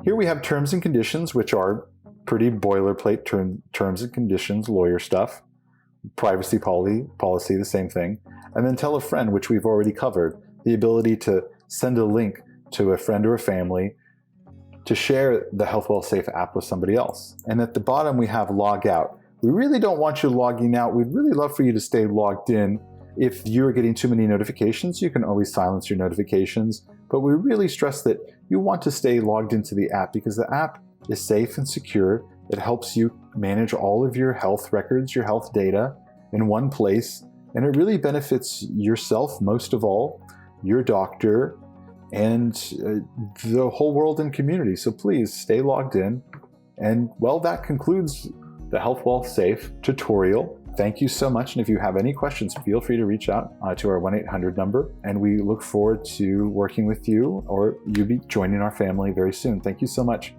Here we have terms and conditions, which are pretty boilerplate terms and conditions, lawyer stuff. Privacy policy, the same thing. And then tell a friend, which we've already covered. The ability to send a link to a friend or a family to share the Health Safe app with somebody else. And at the bottom, we have log out. We really don't want you logging out. We'd really love for you to stay logged in. If you're getting too many notifications, you can always silence your notifications. But we really stress that you want to stay logged into the app because the app is safe and secure. It helps you manage all of your health records, your health data in one place. And it really benefits yourself most of all, your doctor, and the whole world and community. So please stay logged in. And well, that concludes the Health Safe tutorial. Thank you so much. And if you have any questions, feel free to reach out to our 1-800 number. And we look forward to working with you or you be joining our family very soon. Thank you so much.